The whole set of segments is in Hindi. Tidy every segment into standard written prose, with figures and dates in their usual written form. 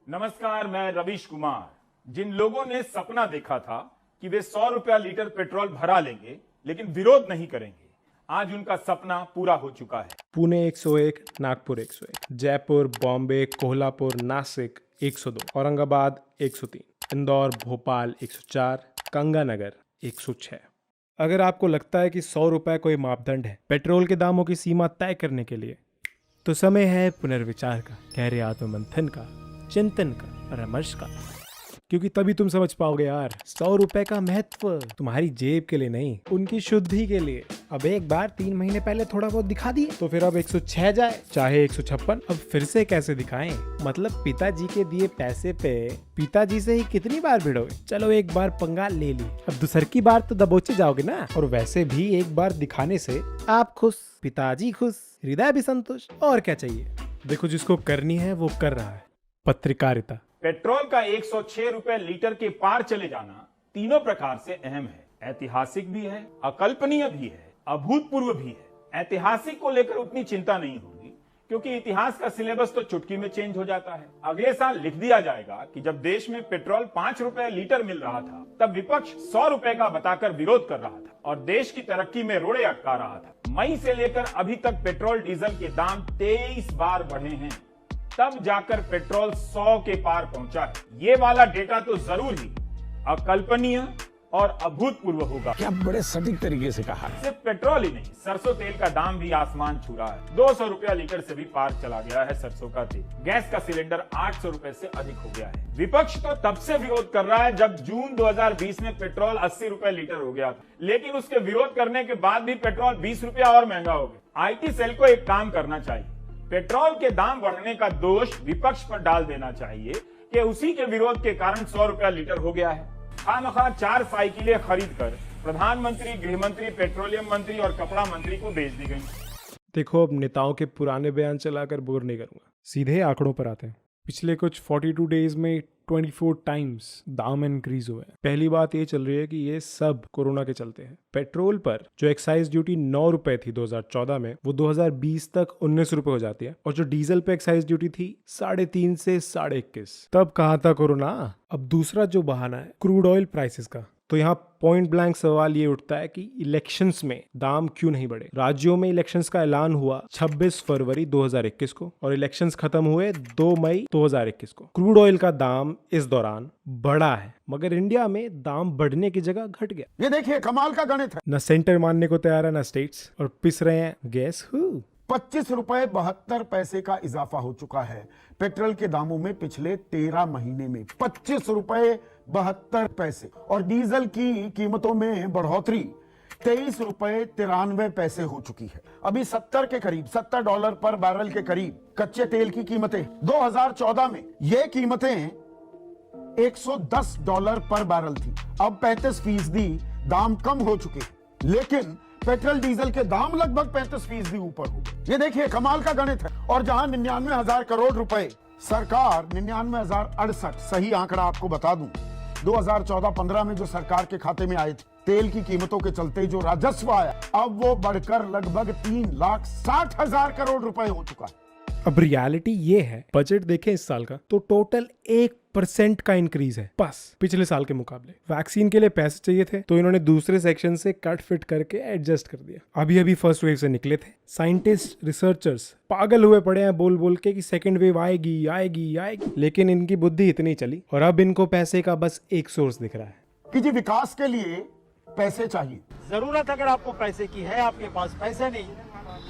नमस्कार, मैं रवीश कुमार। जिन लोगों ने सपना देखा था कि वे 100 रुपया लीटर पेट्रोल भरा लेंगे लेकिन विरोध नहीं करेंगे, आज उनका सपना पूरा हो चुका है। पुणे 101, नागपुर 101, जयपुर, बॉम्बे, कोल्हापुर, नासिक 102, औरंगाबाद 103, इंदौर, भोपाल 104, गंगानगर 106। अगर आपको लगता है कि 100 रुपए कोई मापदंड है पेट्रोल के दामों की सीमा तय करने के लिए, तो समय है पुनर्विचार का, गहरे आत्ममंथन का, चिंतन का, परामर्श का। क्योंकि तभी तुम समझ पाओगे यार, 100 रुपए का महत्व तुम्हारी जेब के लिए नहीं, उनकी शुद्धि के लिए। अब एक बार 3 महीने पहले थोड़ा बहुत दिखा दिए तो फिर अब 106 जाए, चाहे 156। अब फिर से कैसे दिखाएं? मतलब पिताजी के दिए पैसे पे पिताजी से ही कितनी बार भिड़ोगे? चलो एक बार पंगा ले ली, अब दूसर की बार तो दबोचे जाओगे ना। और वैसे भी एक बार दिखाने से आप खुश, पिताजी खुश, हृदय भी संतुष्ट, और क्या चाहिए? देखो, जिसको करनी है वो कर रहा है। पत्रकारिता। पेट्रोल का 106 रुपए लीटर के पार चले जाना तीनों प्रकार से अहम है। ऐतिहासिक भी है, अकल्पनीय भी है, अभूतपूर्व भी है। ऐतिहासिक को लेकर उतनी चिंता नहीं होगी क्योंकि इतिहास का सिलेबस तो चुटकी में चेंज हो जाता है। अगले साल लिख दिया जाएगा कि जब देश में पेट्रोल 5 रुपए लीटर मिल रहा था तब विपक्ष 100 रुपए का बताकर विरोध कर रहा था और देश की तरक्की में रोड़े अटका रहा था। मई से लेकर अभी तक पेट्रोल डीजल के दाम 23 बार बढ़े हैं, तब जाकर पेट्रोल 100 के पार पहुंचा है। ये वाला डेटा तो जरूर ही अकल्पनीय और अभूतपूर्व होगा। क्या बड़े सटीक तरीके से कहा। सिर्फ पेट्रोल ही नहीं, सरसों तेल का दाम भी आसमान छू रहा है। 200 रुपया लीटर से भी पार चला गया है सरसों का तेल। गैस का सिलेंडर 800 रुपए से अधिक हो गया है। विपक्ष तो तब से विरोध कर रहा है जब जून 2020 में पेट्रोल 80 रुपए लीटर हो गया था, लेकिन उसके विरोध करने के बाद भी पेट्रोल 20 रुपया और महंगा हो गया। IT सेल को एक काम करना चाहिए, पेट्रोल के दाम बढ़ने का दोष विपक्ष पर डाल देना चाहिए कि उसी के विरोध के कारण 100 रुपया लीटर हो गया है। खामखा 4 साइकिलें खरीद कर प्रधानमंत्री, गृह मंत्री, पेट्रोलियम मंत्री और कपड़ा मंत्री को बेच दी गई। देखो, अब नेताओं के पुराने बयान चलाकर बोर नहीं करूंगा, सीधे आंकड़ों पर आते हैं। पिछले कुछ 42 डेज में 24 टाइम्स दाम इंक्रीज हुए हैं। पहली बात ये चल रही है कि ये सब कोरोना के चलते हैं। पेट्रोल पर जो एक्साइज ड्यूटी 9 रुपए थी 2014 में, वो 2020 तक 19 रुपए हो जाती है। और जो डीजल पे एक्साइज ड्यूटी थी 3.5 से 21.5, तब कहा था कोरोना। अब दूसरा जो बहाना है क्रूड ऑयल प्राइसेस का, तो यहाँ पॉइंट ब्लैंक सवाल ये उठता है कि इलेक्शंस में दाम क्यों नहीं बढ़े। राज्यों में इलेक्शंस का ऐलान हुआ 26 फरवरी 2021 को और इलेक्शंस खत्म हुए 2 मई 2021 को। क्रूड ऑयल का दाम इस दौरान बढ़ा है, मगर इंडिया में दाम बढ़ने की जगह घट गया। ये देखिए, कमाल का गणित है। न सेंटर मानने को तैयार है, न स्टेट्स, और पिस रहे हैं गैस हु। 25 रुपए 72 पैसे का इजाफा हो चुका है पेट्रोल के दामों में पिछले 13 महीने में। 25 रुपए 72 पैसे। और डीजल की कीमतों में बढ़ोतरी 23 रुपए 93 पैसे हो चुकी है। अभी 70 के करीब, $70 पर बैरल के करीब कच्चे तेल की कीमतें। 2014 में ये कीमतें $110 पर बैरल थी। अब 35% दाम कम हो चुके हैं, लेकिन पेट्रोल डीजल के दाम लगभग 35% ऊपर हो गए। ये देखिए, कमाल का गणित है। और जहां 99,000 करोड़ रुपए सरकार, 99,068, सही आंकड़ा आपको बता दूं, 2014-15 में जो सरकार के खाते में आए थे तेल की कीमतों के चलते जो राजस्व आया, अब वो बढ़कर लगभग 3,60,000 करोड़ रुपए हो चुका है। अब रियलिटी ये है, बजट देखें इस साल का तो टोटल 1% का इंक्रीज है बस पिछले साल के मुकाबले। वैक्सीन के लिए पैसे चाहिए थे तो इन्होंने दूसरे सेक्शन से कट फिट करके एडजस्ट कर दिया। अभी फर्स्ट वेव से निकले थे, साइंटिस्ट, रिसर्चर्स पागल हुए पड़े हैं बोल बोल के कि सेकंड वेव आएगी आएगी आएगी, लेकिन इनकी बुद्धि इतनी चली और अब इनको पैसे का बस एक सोर्स दिख रहा है कि जी विकास के लिए पैसे चाहिए। जरूरत अगर आपको पैसे की है, आपके पास पैसे नहीं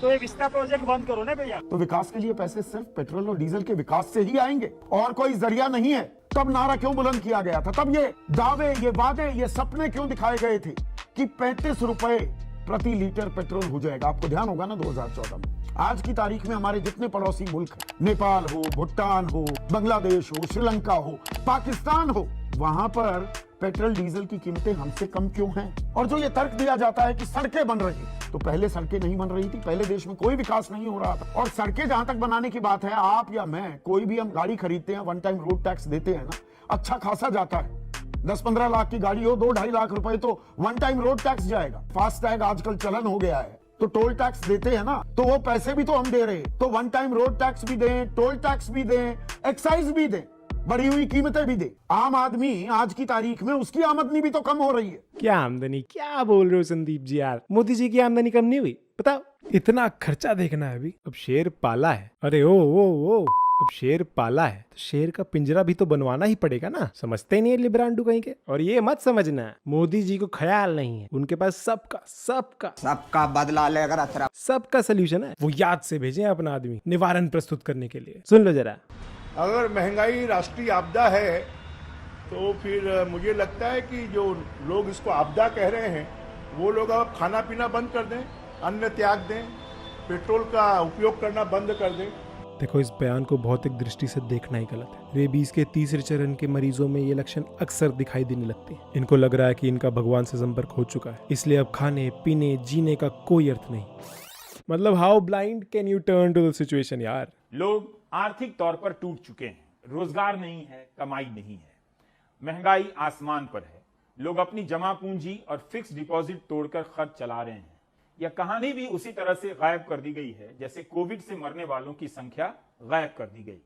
तो ये विस्टा प्रोजेक्ट बंद करो ना भैया। तो विकास के लिए पैसे सिर्फ पेट्रोल और डीजल के विकास से ही आएंगे और कोई जरिया नहीं है। तब नारा क्यों बुलंद किया गया था? तब ये दावे, ये वादे, ये सपने क्यों दिखाए गए थे कि 35 रुपए प्रति लीटर पेट्रोल हो जाएगा? आपको ध्यान होगा ना 2014 में। आज की तारीख में हमारे जितने पड़ोसी मुल्क हैं, नेपाल हो, भूटान हो, बांग्लादेश हो, श्रीलंका हो, पाकिस्तान हो, वहां पर पेट्रोल डीजल की कीमतें हमसे कम क्यों हैं? और जो ये तर्क दिया जाता है कि सड़कें बन रही, तो पहले सड़कें नहीं बन रही थी, पहले देश में कोई विकास नहीं हो रहा था। और सड़कें जहां तक बनाने की बात है, आप या मैं, कोई भी हम गाड़ी खरीदते हैं, वन टाइम रोड टैक्स देते हैं ना, अच्छा खासा जाता है। 10-15 लाख की गाड़ी हो, 2-2.5 लाख रुपए तो वन टाइम रोड टैक्स जाएगा। फास्ट टैग आजकल चलन हो गया है, तो टोल टैक्स देते हैं ना, तो वो पैसे भी तो हम दे रहे हैं। तो वन टाइम रोड टैक्स भी दें, टोल टैक्स भी दें, एक्साइज भी दें, बढ़ी हुई कीमतें भी दे। आम आदमी आज की तारीख में उसकी आमदनी भी तो कम हो रही है। क्या आमदनी, क्या बोल रहे हो संदीप जी यार? मोदी जी की आमदनी कम नहीं हुई? बताओ, इतना खर्चा देखना है अभी। अब शेर पाला है, अरे ओ, अब शेर पाला है तो शेर का पिंजरा भी तो बनवाना ही पड़ेगा ना। समझते ही नहीं है लिब्रांडू कहीं के। और ये मत समझना मोदी जी को ख्याल नहीं है, उनके पास सबका बदला लेकर अतरा सबका सलूशन है। वो याद से भेजे अपना आदमी निवारण प्रस्तुत करने के लिए। सुन लो जरा। अगर महंगाई राष्ट्रीय आपदा है तो फिर मुझे लगता है कि जो लोग इसको आपदा कह रहे हैं वो लोग अब खाना पीना बंद कर दें, अन्न त्याग दें, पेट्रोल का उपयोग करना बंद कर दें। देखो, इस बयान को भौतिक दृष्टि से देखना ही गलत है। रेबीज के तीसरे चरण के मरीजों में ये लक्षण अक्सर दिखाई देने लगते हैं। इनको लग रहा है कि इनका भगवान से संपर्क हो चुका है, इसलिए अब खाने पीने जीने का कोई अर्थ नहीं। मतलब how blind can you turn to the situation यार। लोग आर्थिक तौर पर टूट चुके हैं, रोजगार नहीं है, कमाई नहीं है, महंगाई आसमान पर है। लोग अपनी जमा पूंजी और फिक्स डिपॉजिट तोड़कर खर्च चला रहे हैं। यह कहानी भी उसी तरह से गायब कर दी गई है जैसे कोविड से मरने वालों की संख्या गायब कर दी गई।